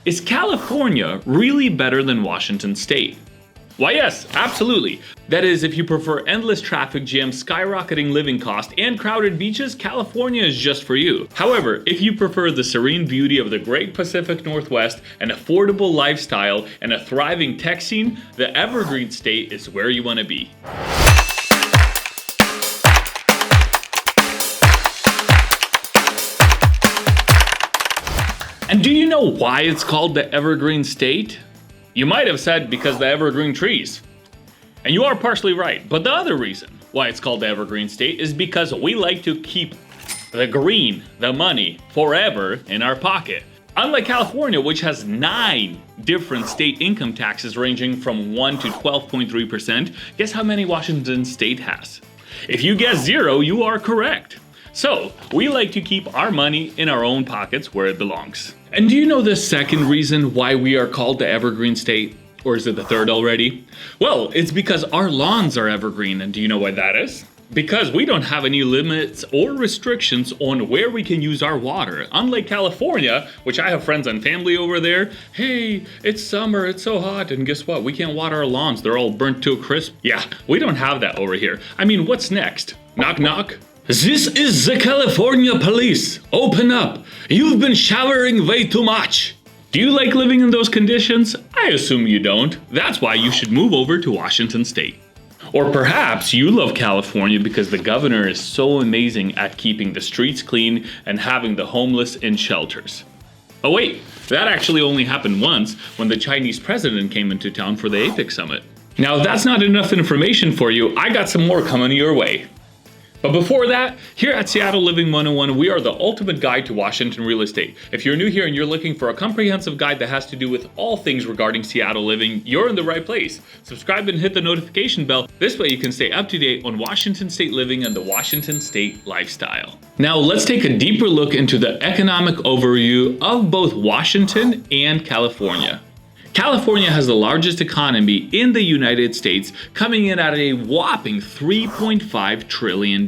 Is California really better than Washington State? Why yes, absolutely. That is, if you prefer endless traffic jams, skyrocketing living costs, and crowded beaches, California is just for you. However, if you prefer the serene beauty of the Great Pacific Northwest, an affordable lifestyle, and a thriving tech scene, the Evergreen State is where you want to be. And do you know why it's called the Evergreen State? You might have said because the evergreen trees. And you are partially right, but the other reason why it's called the Evergreen State is because we like to keep the green, the money, forever in our pocket. Unlike California, which has 9 different state income taxes ranging from 1 to 12.3%, guess how many Washington State has? If you guess 0, you are correct. So, we like to keep our money in our own pockets where it belongs. And do you know the second reason why we are called the Evergreen State? Or is it the third already? Well, it's because our lawns are evergreen, and do you know why that is? Because we don't have any limits or restrictions on where we can use our water. Unlike California, which I have friends and family over there, hey, it's summer, it's so hot, and guess what? We can't water our lawns, they're all burnt to a crisp. Yeah, we don't have that over here. I mean, what's next? Knock knock? This is the California police. Open up. You've been showering way too much. Do you like living in those conditions? I assume you don't. That's why you should move over to Washington State. Or perhaps you love California because the governor is so amazing at keeping the streets clean and having the homeless in shelters. Oh wait, that actually only happened once when the Chinese president came into town for the APEC summit. Now if that's not enough information for you, I got some more coming your way. But before that, here at Seattle Living 101, we are the ultimate guide to Washington real estate. If you're new here and you're looking for a comprehensive guide that has to do with all things regarding Seattle living, you're in the right place. Subscribe and hit the notification bell. This way you can stay up to date on Washington State living and the Washington State lifestyle. Now let's take a deeper look into the economic overview of both Washington and California. California has the largest economy in the United States, coming in at a whopping $3.5 trillion,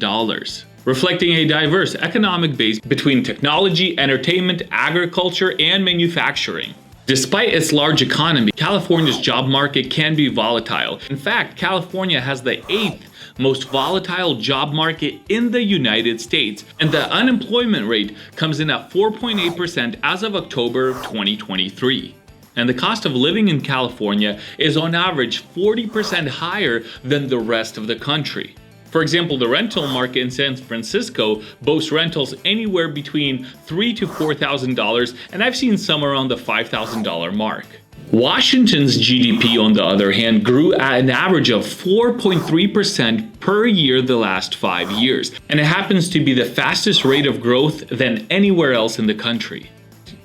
reflecting a diverse economic base between technology, entertainment, agriculture, and manufacturing. Despite its large economy, California's job market can be volatile. In fact, California has the 8th most volatile job market in the United States, and the unemployment rate comes in at 4.8% as of October of 2023. And the cost of living in California is on average 40% higher than the rest of the country. For example, the rental market in San Francisco boasts rentals anywhere between $3,000 to $4,000, and I've seen some around the $5,000 mark. Washington's GDP, on the other hand, grew at an average of 4.3% per year the last 5 years, and it happens to be the fastest rate of growth than anywhere else in the country.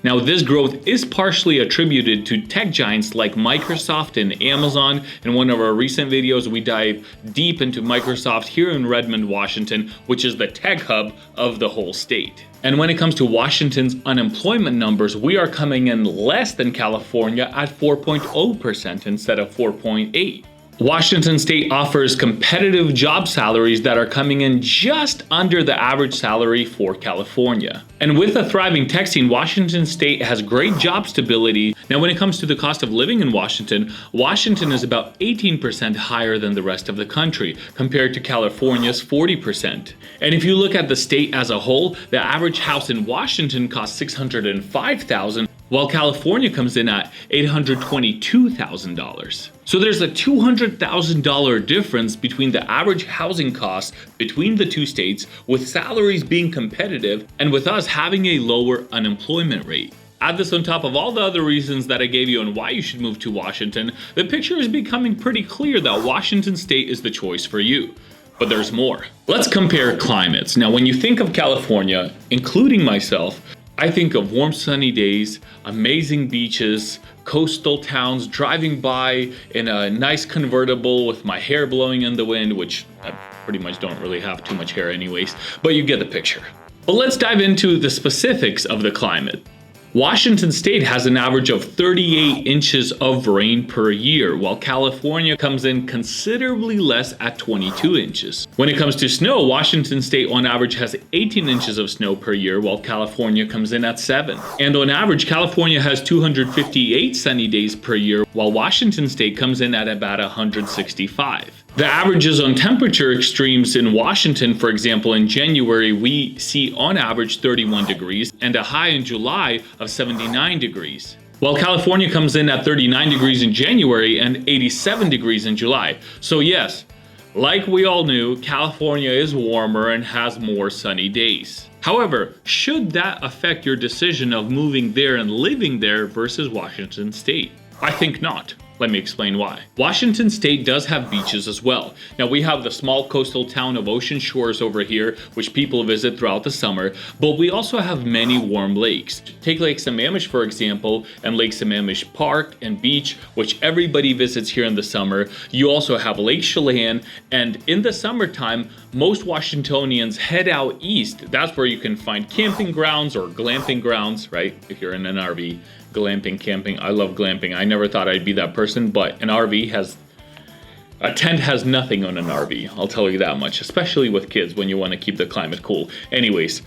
Now, this growth is partially attributed to tech giants like Microsoft and Amazon. In one of our recent videos, we dive deep into Microsoft here in Redmond, Washington, which is the tech hub of the whole state. And when it comes to Washington's unemployment numbers, we are coming in less than California at 4.0% instead of 4.8%. Washington State offers competitive job salaries that are coming in just under the average salary for California. And with a thriving tech scene, Washington State has great job stability. Now, when it comes to the cost of living in Washington, Washington is about 18% higher than the rest of the country, compared to California's 40%. And if you look at the state as a whole, the average house in Washington costs $605,000, while California comes in at $822,000. So there's a $200,000 difference between the average housing costs between the two states, with salaries being competitive and with us having a lower unemployment rate. Add this on top of all the other reasons that I gave you on why you should move to Washington, the picture is becoming pretty clear that Washington State is the choice for you. But there's more. Let's compare climates. Now, when you think of California, including myself, I think of warm sunny days, amazing beaches, coastal towns, driving by in a nice convertible with my hair blowing in the wind, which I pretty much don't really have too much hair anyways, but you get the picture. But let's dive into the specifics of the climate. Washington State has an average of 38 inches of rain per year, while California comes in considerably less at 22 inches. When it comes to snow, Washington State on average has 18 inches of snow per year, while California comes in at 7. And on average, California has 258 sunny days per year, while Washington State comes in at about 165. The averages on temperature extremes in Washington, for example, in January, we see on average 31 degrees and a high in July of 79 degrees. While California comes in at 39 degrees in January and 87 degrees in July. So yes, like we all knew, California is warmer and has more sunny days. However, should that affect your decision of moving there and living there versus Washington State? I think not. Let me explain why. Washington State does have beaches as well. Now we have the small coastal town of Ocean Shores over here, which people visit throughout the summer, but we also have many warm lakes. Take Lake Sammamish, for example, and Lake Sammamish Park and Beach, which everybody visits here in the summer. You also have Lake Chelan, and in the summertime, most Washingtonians head out east. That's where you can find camping grounds or glamping grounds, right? If you're in an RV. Glamping, camping. I love glamping. I never thought I'd be that person, but a tent has nothing on an RV. I'll tell you that much, especially with kids when you want to keep the climate cool. Anyways,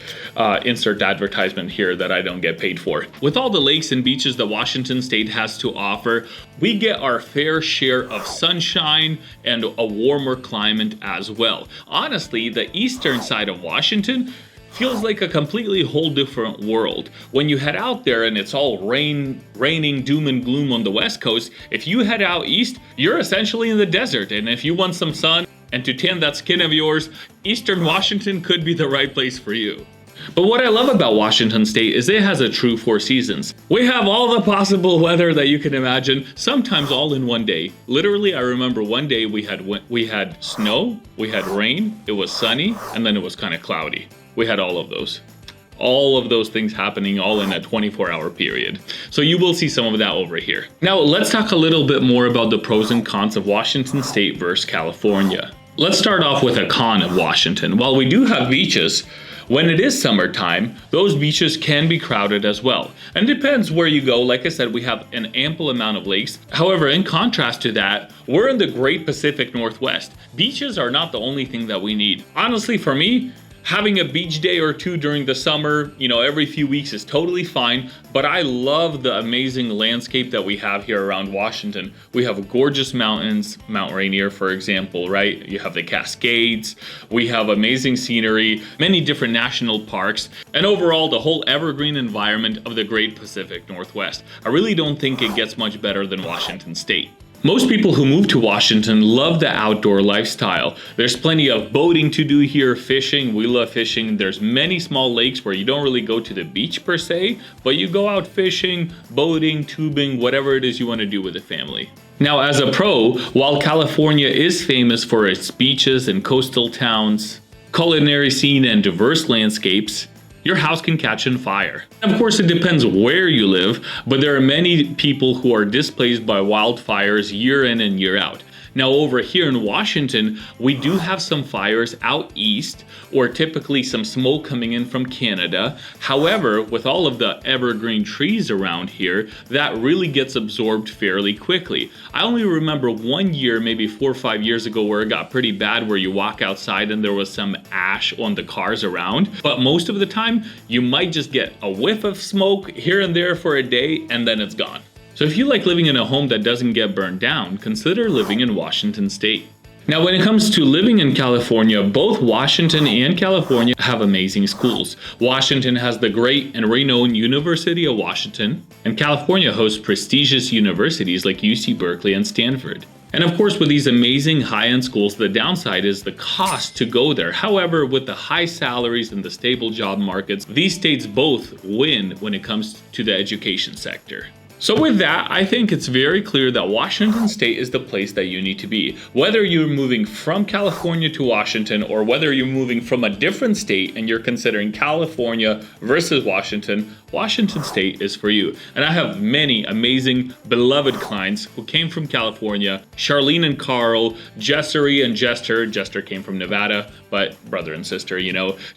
insert advertisement here that I don't get paid for. With all the lakes and beaches that Washington State has to offer, we get our fair share of sunshine and a warmer climate as well. Honestly, the eastern side of Washington feels like a completely whole different world. When you head out there and it's all raining doom and gloom on the west coast, if you head out east, you're essentially in the desert. And if you want some sun and to tan that skin of yours, eastern Washington could be the right place for you. But what I love about Washington State is it has a true 4 seasons. We have all the possible weather that you can imagine, sometimes all in one day. Literally, I remember one day we had snow, we had rain, it was sunny, and then it was kind of cloudy. We had all of those things happening all in a 24-hour period. So you will see some of that over here. Now let's talk a little bit more about the pros and cons of Washington State versus California. Let's start off with a con of Washington. While we do have beaches, when it is summertime, those beaches can be crowded as well. And it depends where you go. Like I said, we have an ample amount of lakes. However, in contrast to that, we're in the Great Pacific Northwest. Beaches are not the only thing that we need. Honestly, for me, having a beach day or two during the summer, every few weeks is totally fine, but I love the amazing landscape that we have here around Washington. We have gorgeous mountains, Mount Rainier, for example, right? You have the Cascades, we have amazing scenery, many different national parks, and overall the whole evergreen environment of the Great Pacific Northwest. I really don't think it gets much better than Washington State. Most people who move to Washington love the outdoor lifestyle. There's plenty of boating to do here, fishing. We love fishing. There's many small lakes where you don't really go to the beach per se, but you go out fishing, boating, tubing, whatever it is you want to do with the family. Now, as a pro, while California is famous for its beaches and coastal towns, culinary scene, and diverse landscapes, your house can catch on fire. Of course, it depends where you live, but there are many people who are displaced by wildfires year in and year out. Now over here in Washington, we do have some fires out east, or typically some smoke coming in from Canada. However, with all of the evergreen trees around here, that really gets absorbed fairly quickly. I only remember one year, maybe 4 or 5 years ago, where it got pretty bad, where you walk outside and there was some ash on the cars around. But most of the time, you might just get a whiff of smoke here and there for a day, and then it's gone. So if you like living in a home that doesn't get burned down, consider living in Washington State. Now, when it comes to living in California, both Washington and California have amazing schools. Washington has the great and renowned University of Washington, and California hosts prestigious universities like UC Berkeley and Stanford. And of course, with these amazing high-end schools, the downside is the cost to go there. However, with the high salaries and the stable job markets, these states both win when it comes to the education sector. So with that, I think it's very clear that Washington State is the place that you need to be. Whether you're moving from California to Washington, or whether you're moving from a different state and you're considering California versus Washington, Washington State is for you. And I have many amazing, beloved clients who came from California. Charlene and Carl, Jessery and Jester came from Nevada, But brother and sister,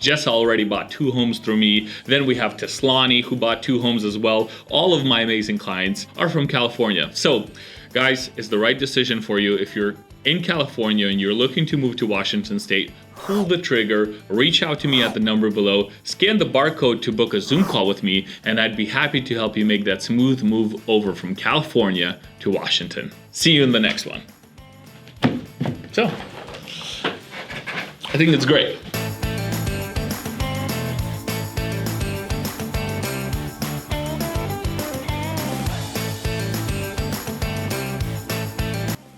Jess already bought 2 homes through me. Then we have Teslani, who bought 2 homes as well. All of my amazing clients are from California. So guys, it's the right decision for you. If you're in California and you're looking to move to Washington State, pull the trigger, reach out to me at the number below, scan the barcode to book a Zoom call with me, and I'd be happy to help you make that smooth move over from California to Washington. See you in the next one. So, I think that's great.